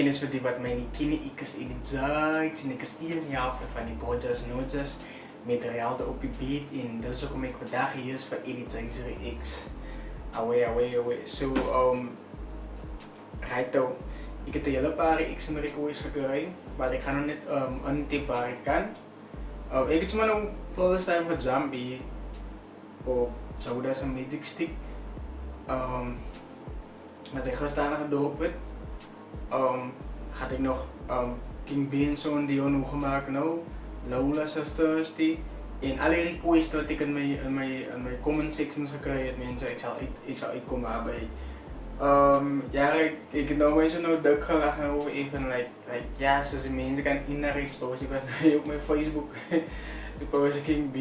kennis vir die wat my nie ken nie, ek is Edith Zykes en ek is een helfte van die Bojas Nojas met Realde op die beat en dis hoekom ek vandag hier is vir Edith Zykes Reacts. Away. So, right now, ek het 'n hele paar reacts en requests gekry, maar ek gaan nog net intip waar ek kan. Ek het sommer nou first time vir Zombie op Zoda's Magic Stick. Wat ek gister gedrop het. Had ik nog King Bean zo'n Dion hoe gemaakt nou, Lola's Thirsty en alle requests wat ik in mijn comment sections gekregen heb, mensen, ik zal uitkomen bij. Ja, ik heb nou eens zo dik gelachen over even ja, zoals mensen kan indirect posten. Ik was nu op mijn Facebook, toen postte King B.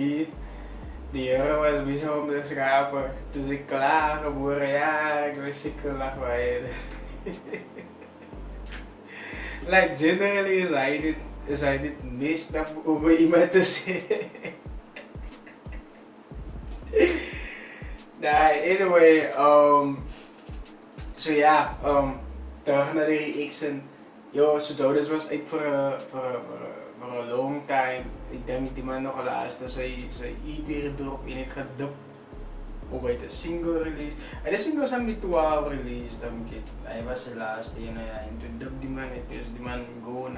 Die hero was bezig om te schrapen, dus ik klaar geboren, ja, ik was zeker lach bij Like generally is hij dit mist over iemand te zeggen. Nah, anyway, so ja, terug naar de reaction. Yo, Zoda's was uit voor een long time. Ik denk die man nog al laatste zijn EP erop in het gedubt. Of bij de single release. En de single zijn met 12 release, denk ik. Hij was de laatste en toen dub die man het, dus die man gewoon.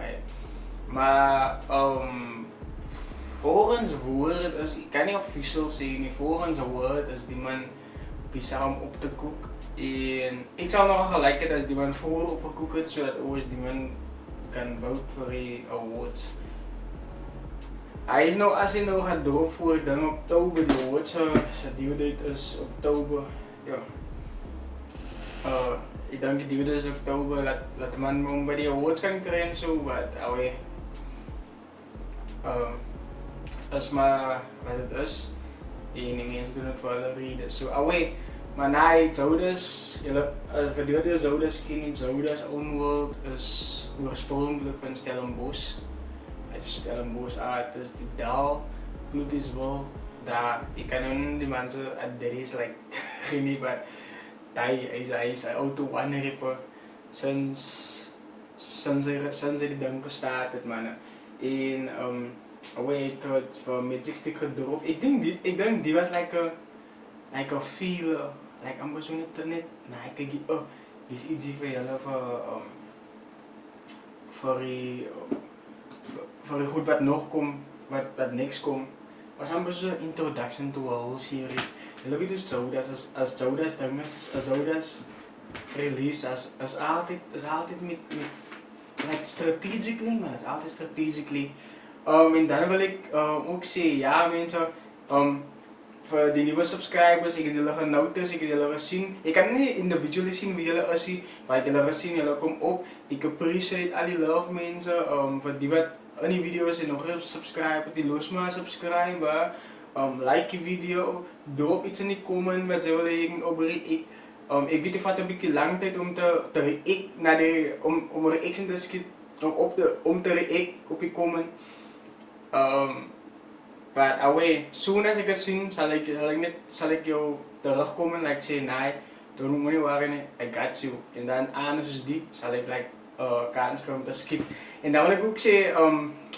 Maar volgens woord, dus ik kan niet officieel zeggen, volgens woord is die man bizar om op te koken. En ik zou nog gelijk dat die man voor opgekoekt het, zodat die man kan voten voor de awards. Hij is nou, als hij nou gaat doorvoeren, dan oktober, de awards, zijn due date is oktober, ja. Ik denk de due date is oktober, laat de man bij de awards kan krijgen, zo, maar alweer. Is maar wat het is, en die mensen doen het voor de reden, zo, alweer. Maar nee, Zoda's, voor de Zoda's ken je Zoda's Own World is oorspronkelijk van Stellenbosch. Het is Stellenbosch artist, die taal bloed is wel daar. Ik kan hun die mensen uit de race geen idee, maar hij is een auto one rapper sinds hij die ding gestart het mannen. En hij heeft voor Magic Stick gedropt. Ik denk die was like a feel, like amper zo net, nou ik denk is iets voor jullie voor die goed wat nog komt, wat niks komt. Was amper zo'n introduction to a whole series. En look at dus Zoda's, als Zoda's ding is, als Zoda's release, als altijd met like strategically, man, is altijd strategically. En dan wil ik ook zeggen, ja mensen, voor die nieuwe subscribers, ik heb jullie genoten, ik heb jullie gezien. Ik kan niet individually zien wie jullie zien, maar ik heb jullie gezien, jullie komen op. Ik appreciate al die love mensen, voor die wat in die video's en nog eens subscriben, die los maar subscriben. Like die video, drop iets in die comment wat jullie willen op react. Ik weet het vat een beetje lang tijd om te react naar om reaction te schieten, om te react op die comment. But away, soon as ik het zie, zal ik jou terugkomen, like say, nee, don't moet je worry, I got you. En dan aan dus die, zal ik kans krijgen om te skippen. En dan wil ik ook zeggen,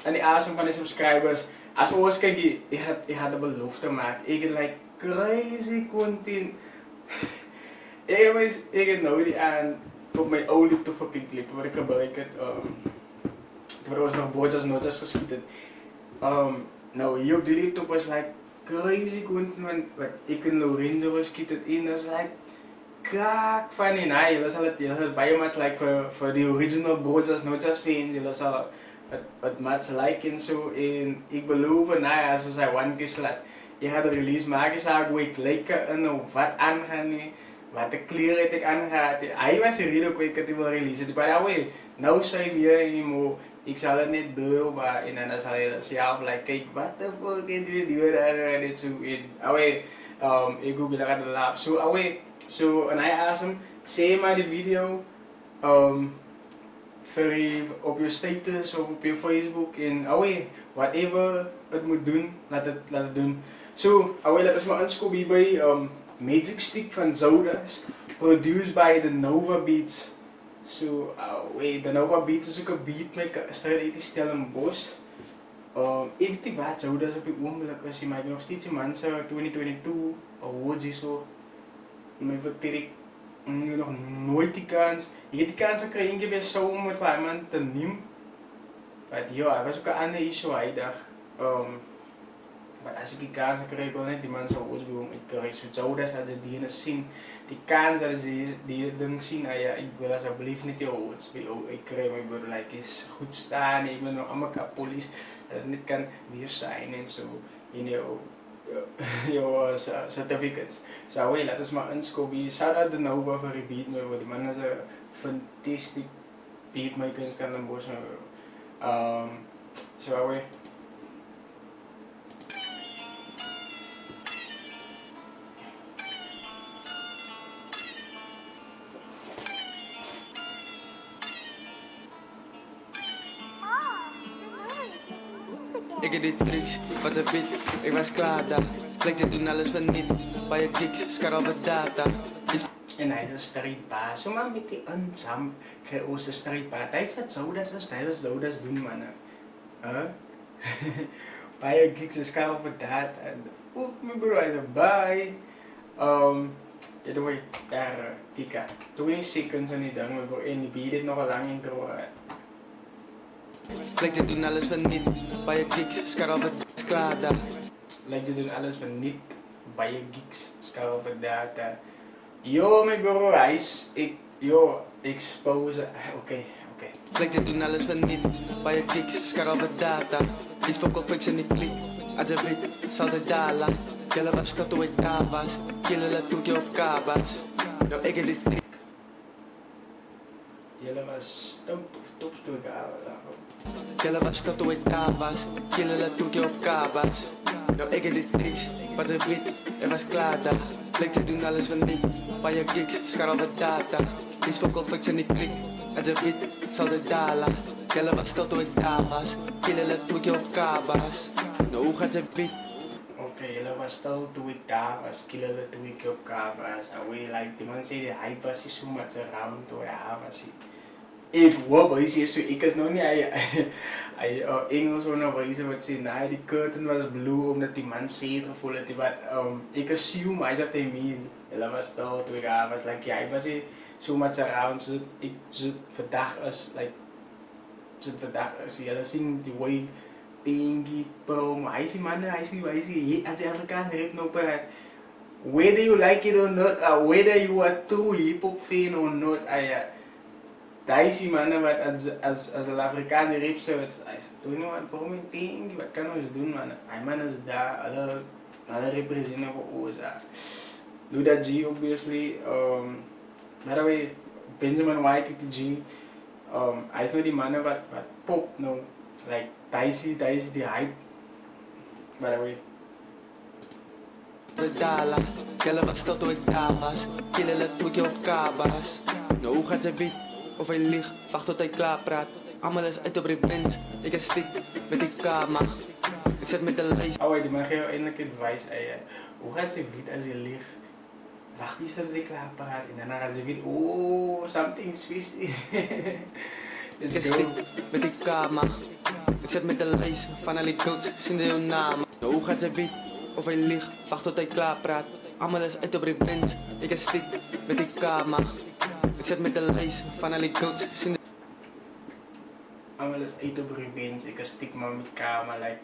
aan die awesome van de subscribers, als we ons kijken, ik had de belofte maken. Ik heb crazy content. Ik heb nou die aan op mijn oude fucking clip, waar ik gebruik het. Waar was nog Bojas Nojas geschieten. Nou, hier op die laptop was crazy content, want ik en Lorenzo was schieten in, dat is kraak van in. Je zal het bij much voor de original Bojas Nojas fans, je zal het much like en zo. En ik beloof, als we zijn one keer slaat, je gaat de release maken, zou ik lekker en wat aangaan, wat de kleren ik aangaat. Hij was er heel quick dat hij wil releasen, but away, nou zijn we hier anymore. Ik zal het niet doen, maar en dan zal je zelf kijk, wat de fuck is dit daar dit zo in. Away, ik google dat de lab. So away, so en hij asked him, say maar de video, op je status of op je Facebook en away, whatever het moet doen, laat het doen. So away, dat is maar een scoopie bij Magic Stick van Zoda's, produced by the Nova Beats. So, wait, dan ook wat beat, dus ik een beat met strijd die Stellenbosch. Ik weet wat, zo dat is op je ogenblik, als je mij nog steeds in mensen 2022, hoe je zo, maar ik nu nog nooit die kans. Je hebt die kans gekregen geweest zo om met waar man te nemen. Maar ja, het was ook een ander issue hij dacht. Maar als ik die kans kreeg, wil niet die man zo uitbewogen. Ik kreeg zo dat ze die ene zien. Die kans dat ze die ding zien, ja, ik wil alsjeblieft niet heel uitspelen. Ik kreeg me weer like, is goed staan, ik ben nog allemaal kapolis. Dat het niet kan weer zijn en zo. In jouw certificates. So, hey, laat ons maar inskopen. Shout out to Nova voor die beatmaker. Die man is een fantastic beatmaker in Stellenbosch. So, hey. Ik heb die tricks, wat ze biedt, ik was klaar daar. Blijkt te doen alles van niet, bij je kicks, scar op data. En hij is een strijdbaas, zo maar met die unsam, krijg je een strijdbaas. Hij is wat zouders doen, mannen. Bij je kicks, scar op data. Oeh, mijn broer, hij is erbij. Ja, dan word je daar, kijk, 20 seconds en die ding, maar voor één, die biedt het nog een lang intro. Blijkt te doen alles van niet, bij je kicks, scar op klaar daar. Lijkt te doen alles van niet, bij je geeks, scar op data. Yo, mijn bro, hij is, expose, oké. Blijkt te doen alles van niet, bij je kicks, scar op data. Is voor conflicts en niet klik, als je weet, zal ze dalen. Jelle was tot hoe ik daar was, killen laat doe je op kabas. Yo, ik heb dit trick. Jelle was stout of topstoel Jelle was tot hoe ik daar was, killen laat doe je op kabas. Yo, ik heb dit tricks, wat ze weet, er was klaar daar. Blijkt te doen alles van niet, bij je kicks, scar op data. Is voor conflicts en niet klik, als je weet, zal ze dalen. Jelle was tot hoe ik daar was, killen laat doe je op kabas. Nou, hoe gaat ze weet? Oké, Jelle was stout toen ik daar was, killen toen ik op was. Like, die man zei, hij was hier zo met zijn round door hij was hier. Ik wou is zo, ik is nog niet hij Engels onderwijzen wat zei, nee, die curtain was blue omdat die man zeer voelde dat hij wat, ik assume hij zat in mij. Jelle was stout toen ik was, like, ja, hij was hier zo met zijn round, so ik zo vandaag is, like, zo vandaag is, Jelle zien die way. Pinky, Pro, hij is man, hij is als je Afrikaans hebt nog praat. Whether you like it or not, whether you are too hip-hop fan or not, daar is die man wat als een Afrikaanse rap zegt, hij zegt, doe nou wat, waarom een Pinky, wat kan ons doen man? Hij man is daar, alle representeren voor ons. Doe dat G obviously, by the way, Benjamin White is G, hij is nou die man wat pop nou. Like, daar is die hype. By the way. De dala, Jelle was tot hoe ik daar was, killen laat doe je op kabas. Nou, hoe gaat ze weet, of hij liegt, wacht tot hij klaar praat. Allemaal is uit op repens, ik is stik met die kama. Ik zit met de lijst. Oh, die mag je eindelijk advice. Hoe gaat ze weet als je liegt? Wacht eens tot hij klaar praat en dan gaat ze weet, oh, something's fishy. Ik is stik met die kama. Ik zit met de lijst van al die coats, sinds heel namen. Nou, hoe gaat ze weet, of hij liegt, wacht tot hij klaar praat. Allemaal is uit op repens, ik is stik met die kama. Ik zit met de lijst van al die coats, sinds. Allemaal is uit op revenge, ik stik maar met kamer, like.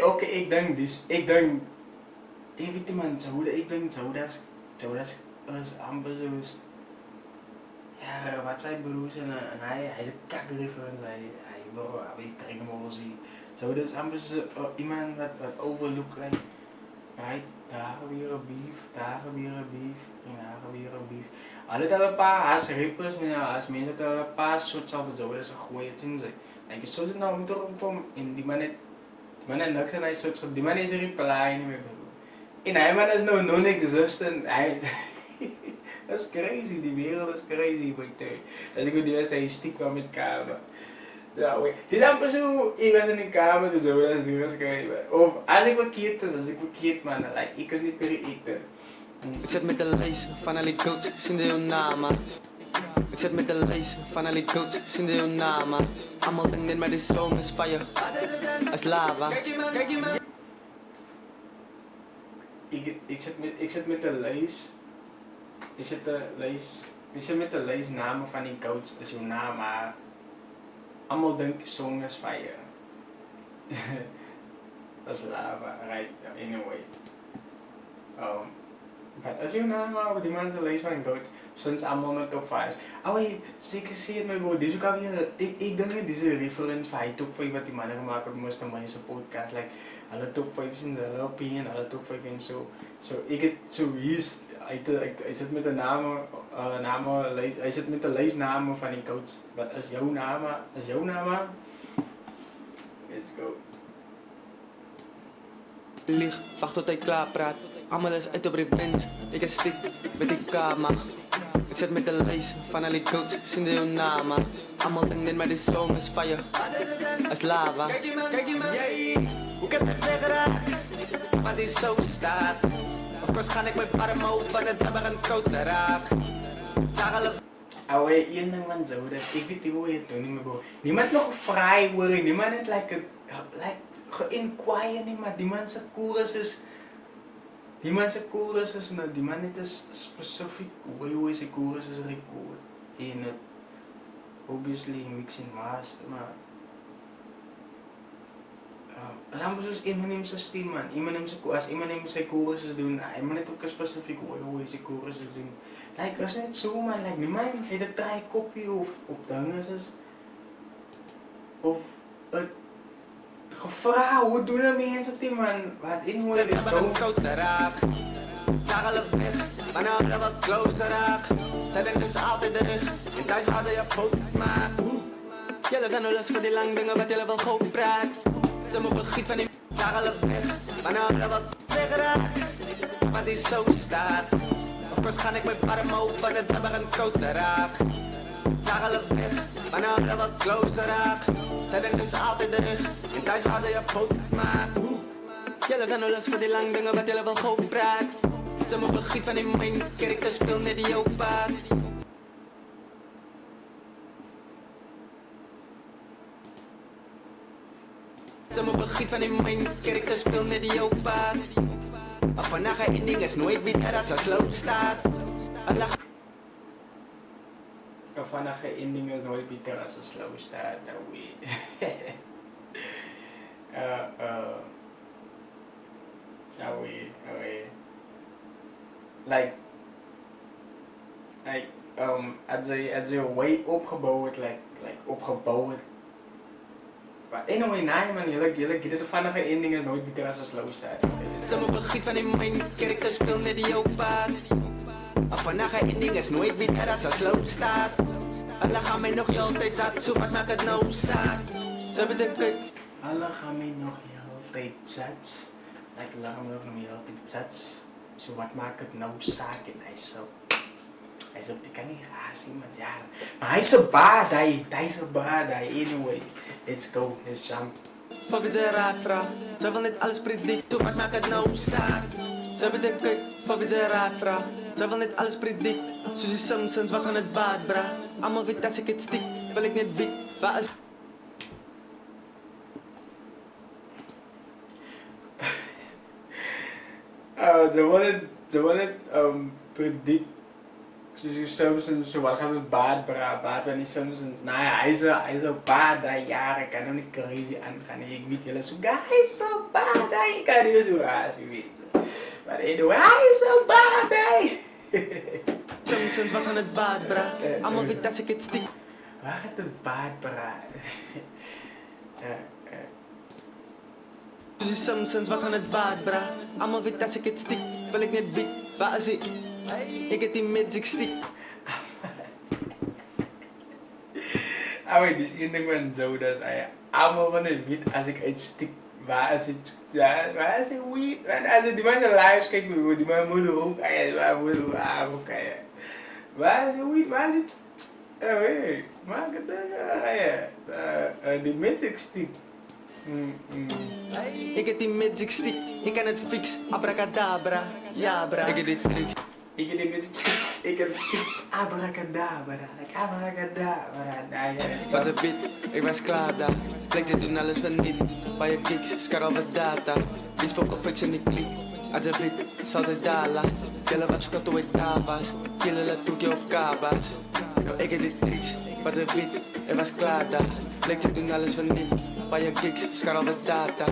Oké, ik denk dit, ik weet die man, ik denk zo dat is amper zoals. Ja, wat zijn broers en hij is een kakkerif en hij bro, hij trekt hem over zien. Zo dat is amper iemand wat overlook, like. Right, daar weer een beef, daar weer een beef, en daar weer een beef. Alle dat een paar als rippers, als mensen dat een paar soort zo dat is een goeie zin zijn. En ik zo zit nou om te komen in die man het niks en hij soort die man is een reply niet meer. En hij man is nou non-existent. Dat is crazy, die wereld is crazy, boy. Dat is goed, die was hij stiek kwam met kamer. Ja, het is amper zo, ik was in de kamer, dus zo, dat is die was crazy. Of als ik verkeerd man, like, ik was niet per ik. Ik zit met de lijst van al die coats, sinds heel namen. Ik zit met de lijst van al die coats, zien ze jouw namen. Allemaal denken maar die song is fire, als lava. Ik zit met de lijst. Ik zit met de lijst namen van die coach als jouw naam, maar allemaal denken song is fire. Dat is lava, right? Anyway. Maar als je naam maar die mensen lezen van coach, soms allemaal met top 5. Hey, zeker zie je het met bro. Dit is ook alweer, ik denk dat deze reference van top 5 wat die mannen gemaakt hebben, moest naar mijn podcast. Like, alle top 5 in de LP en alle top 5 en zo. Ik het zo is. Hij zit met de namen, hij zit met de lijstnamen van die coach. Wat is jouw naam? Let's go. Lieg, wacht tot hij klaar praat. Allemaal is uit op die bench. Ik is stik met die kamer. Ik zit met de lijst van al die coats, zien ze jouw namen. Allemaal denken maar die song is fire, als lava. Kijk je hoe kan het weggeraakt? Maar die zo staat. Of course ga ik mijn parmo van het zabber en koud raak. Één ding van zo, dus ik weet niet hoe je het doet, niet meer bro. Niemand nog vrij worden, niemand het like ge-inquire nie, maar die man se chorus is nou, die man het is specifiek hoe is die chorus is record en het obviously mix en master, maar as hom soos Eminem se stem man, as Eminem sy chorus doen, hy moet net ook spesifiek hoe is die chorus doen. Like, is net so man, like niemand het 'n try kopie of dinge is of het gevra, hoe doen die mense dit man? Wat in hoe dit zo koud raak. Zag hulle weg, wanneer hulle wat closer raak. Sy dink dis altyd reg, en thuis waar jy 'n fout maak. Julle zijn nou lus vir die lang dinge wat julle wil gou praat. Ze moet vergiet van die zag hulle weg, wanneer hulle wat wegraak. Want die zo staat. Of course gaan ik met parmo van het zabber en koud raak. Zag hulle weg, wanneer hulle wat closer raak. Zij denkt dus altijd reg, en thuis waar ze je fout maakt. Jullie zijn nou lus voor die lang dingen wat jullie wil gauw praat. Ze moet vergiet van die main character speel net die jouw paard. Ze moet vergiet van die main character speel net die jouw paard. Maar vandaag een ding is nooit beter als een slow staat. Vandaag een ending is nooit beter als een slow start. Als je way opgebouwd, opgebouwd. Maar anyway, nee man, jullie get het vandaag een ending is nooit beter als een slow start. Ze moet vergiet van die main character speel net die jouw paard. Maar vandaag een ding is nooit beter als een slow staat. Alle gaan mij nog heel tijd zat, zo wat maakt het nou zaad. Ze bedenken. Alle gaan mij nog heel tijd zat. Alle gaan mij nog heel tijd zat. Zo wat maakt het nou zaak en hij is zo. Ik kan niet raar zien met ja. Maar hij is een bad, hij is een bad, anyway. Let's go, let's jump. Van wie ze raad vraagt, ze wil niet alles predicten, wat maakt het nou zaak? Ze bedenken, van wie ze raad vraagt, ze wil niet alles predicten. Zoals die Simpsons, wat aan het baas bra. Allemaal weet als ik het stik, wil ik niet weten, waar is... Ze willen predict. Zoals die Simpsons, zo wat gaat het baad van die Simpsons. Nou ja, hij is een baad dat jaren kan hem niet crazy aangaan. Ik weet jullie zo, hij is zo baad dat je kan niet zo raar, je weet. Maar anyway, hij is zo baad dat Simpsons, wat aan het baas bra. Allemaal weet als ik het stik. Waar gaat het baad bra? Zoals die Simpsons, wat aan het baas bra. Allemaal weet als ik het stik, wil ik niet weten, waar is ik? Ik heb die magic stick. Dus één ding van zo dat allemaal van het wit als ik uitstik. Waar is het weed? Als die mensen live kijken, die man moet er ook kijken. Waar is het weed? Waar is het? Maak het dan. Die magic stick. Ik heb die magic stick, ik kan het fix, abracadabra, ja bra. Ik heb die tricks. Ik heb die music, ik heb iets abracadabra, like abracadabra. Nou ja. Was een wit, ik was klaar daar. Bleek te doen alles van niet. Bij je gigs, scar wat data. Iets voor confection niet klik. Als een wit, zal ze dala. Jelle was kort hoe ik daar was. Killen laat toen je op kabas. Nou, ik heb dit tricks. Was een wit, ik was klaar daar. Bleek te doen alles van niet. Bij je gigs, scar wat data.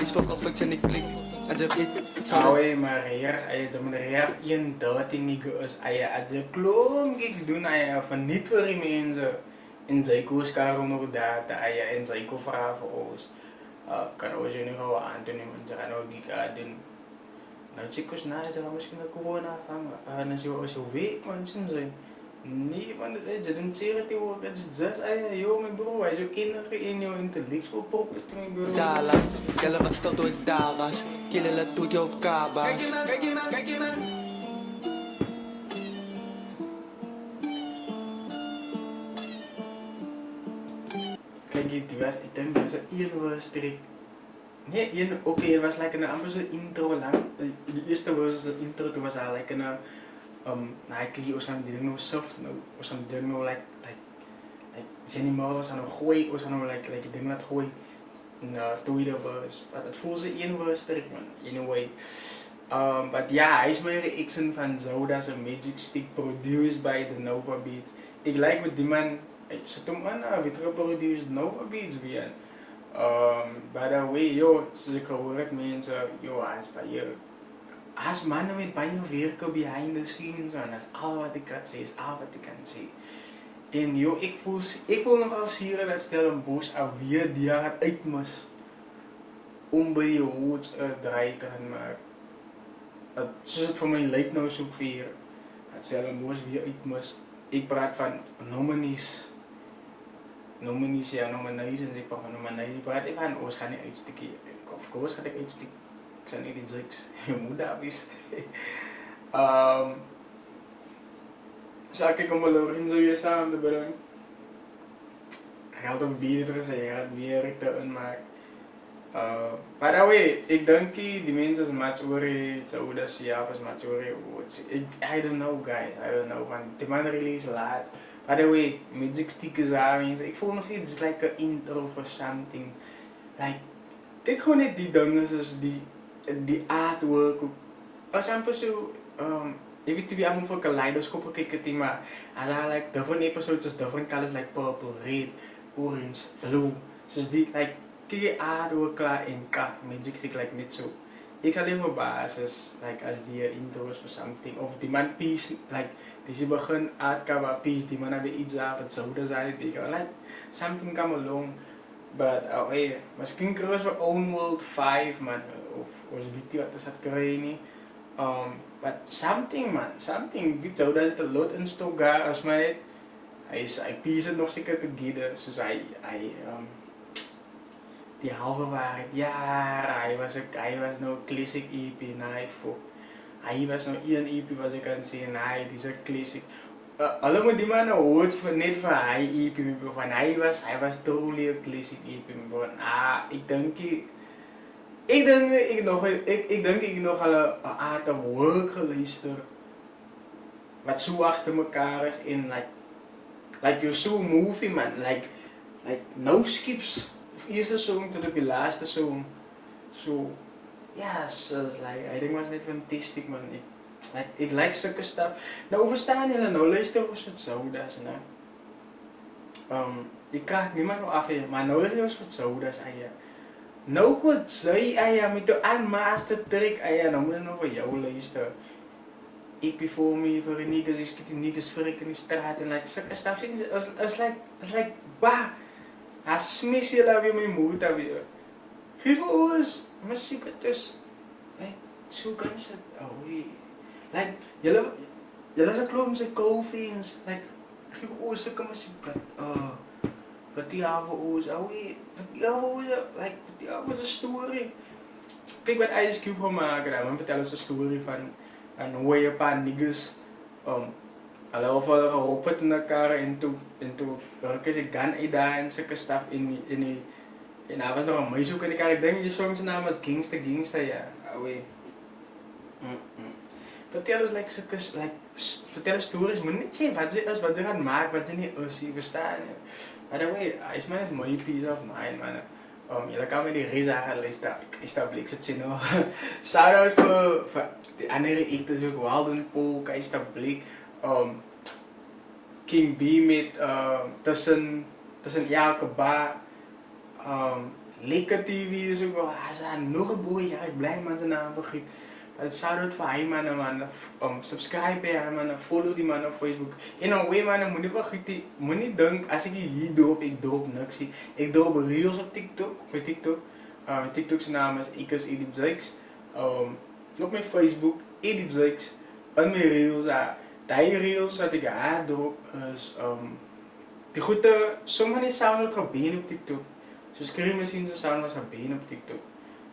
Iets voor confection niet klik. Als een wit, zal ze Awe maar hier, ay zaman hier een dating nigga is ay as je klom gigs doen ay van niet voor die mensen in zijn koers karo nog dat ay in zijn kofra voor ons. Kan ook je nu gewoon aan doen iemand zeggen nou gig doen. Nou chicos na is er misschien een corona van dan zo zo weet mensen zijn. Nee, want ze doen charity work, het is just ay yo mijn bro, hij is ook in jouw intellectual property mijn bro. dala. Jelle was tot hoe ik daar was. Killen laat toen je op kabas. Kijk, die was, ik denk dat was een streek. Nee, oké, het was like een amper zo'n intro lang. De eerste was een intro, toen was like een, nou ik kijk, was aan die ding nou soft, nou, was aan die ding nou like, Jennifer was aan een gooi, was aan like die ding laat gooi. En tweede was, maar het voelde ze één was streek man, anyway. But ja, hij is mijn reaction van Zoda's Magic Stick produced by the Nova Beats. Ik like wat die man, ze toen man, wie geproduceerd Nova Beats weer. By the way, yo, zoals ik gehoord heb mensen, yo, als mannen met bij je werken behind the scenes, man, dat is al wat ik kan zeggen, is al wat ik kan zeggen. En yo, ik voel nogal hier dat stel een boos aan wie die gaat uit moest. Om bij je hoofd draai te gaan maken. Zoals het voor mij lijkt nou zo ver. Het stel een boos wie uit moest. Ik praat van nominees. Nominees, ja, nominees en ik praat van nominees. Ik praat even van, ga niet uitstikken. Of course ga ik uitstikken. Ik zijn niet in drugs. Je moet daar is. Zal ik om een zo je samen te brengen? Geld om beter te zeggen, het weer te maken. By the way, ik denk die mensen zijn mature, zo dat ze ja, als mature wordt. I don't know guys, I don't know, want die man release laat. By the way, music stickers aan, ik voel nog steeds like een intro for something. Like, kijk gewoon niet die dingen zoals die artwork. Als je zo, ik weet niet wie allemaal voor kaleidoscopen kijken, maar als je like different episodes, different colors like purple, red, orange, blue. Dus die like, kijk je artwork klaar in magic stick like niet zo. Ik zal even basis, like als die intros of something, of die man piece, like, die ze begin aardkaba piece, die man hebben iets af, het zouden zijn, die kan like, something come along. But, hey, misschien krijgen we Own World 5 man, of weet je wat is dat krijgen. But something man, something, weet zo dat het een lot in stok gaat, als mij, hij piece het nog zeker together, zoals hij, die halve waarheid, ja, hij was nou classic EP, nee, voor. Hij was nou een EP wat ik kan zeggen, nee, die is een classic. Allemaal die man hoort niet van hij EP, van hij was truly een classic EP, ik denk ik nog al een art of work geluisterd, wat zo achter elkaar is in like you're so movie man, like no skips. Eerste song tot op je laatste song. So, ja, so like, I think was net fantastisch man. Ik like zulke stuff. Nou, verstaan jullie nou, luister eens wat zoda's, hè. Ik krijg niemand nog af, maar nou luister eens wat zoda's, ja. Nou, wat zei, ja, met de aanmaster trick, ja, nou moet ik nog voor jou luisteren. Ik ben voor me, voor de niggas, ik schiet die niggas verrek in de straat en like, zulke stuff, it's like, bah. Hij smis je daar weer mijn moeder weer. Geef ons, maar ziek het is. Like, zo kan ze. Oh wee. Like, jullie zijn klopt met koffins. Like, geef ons zulke muziek. Wat die avond ons, oh wee. Wat die avond ons, like, wat die avond is een story. Kijk wat Ice Cube gaan maken, dan vertellen ze een story van hoe je een paar niggas. Hallo voor geroepen in elkaar en toen werken ze gaan daar en zulke stuff in hij was nog een meisje in elkaar. Ik denk die song zijn naam was Gangsta, ja. Away. vertel ons vertel stories, moet niet zien wat ze is, wat ze gaan maken, wat ze niet is, je verstaan. By the way, is maar net my peace of mind, man. Julle kan met die Reza gaan luister, establish het channel. Shout out voor de andere actors ook, Walden Polk, establish, King B met, tussen elke bar, Lekker TV is ook wel, hij zei nog een boy, ja, ik blij man zijn naam vergeet. Maar het shout out voor hij man, subscribe bij hem man, follow die man op Facebook. In een way man, moet niet vergeten, moet niet denken, als ik hier drop, ik drop niks. Ik drop reels op TikTok, TikTok's naam is Ikers Edit Zikes. Op mijn Facebook, Edit Zikes. En mijn reels, die reels wat ik drop is, die goede, sommige sound op gebeen op TikTok. So Scream Machine se sound was gebeen op TikTok.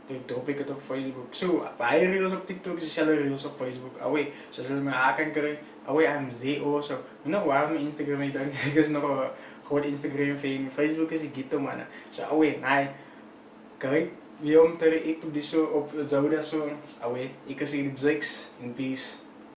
Toen drop ik het op Facebook. So, bij reels op TikTok is dezelfde reels op Facebook. Away, so zullen me aan kan krijgen. Away, I'm there also. Nog waar mijn Instagram ik denk ik is nog een groot Instagram fan. Facebook is een ghetto man. So away, nee. Kijk, wie om te react op die zo op Zouda zo. Away, ik zie de Jakes in peace.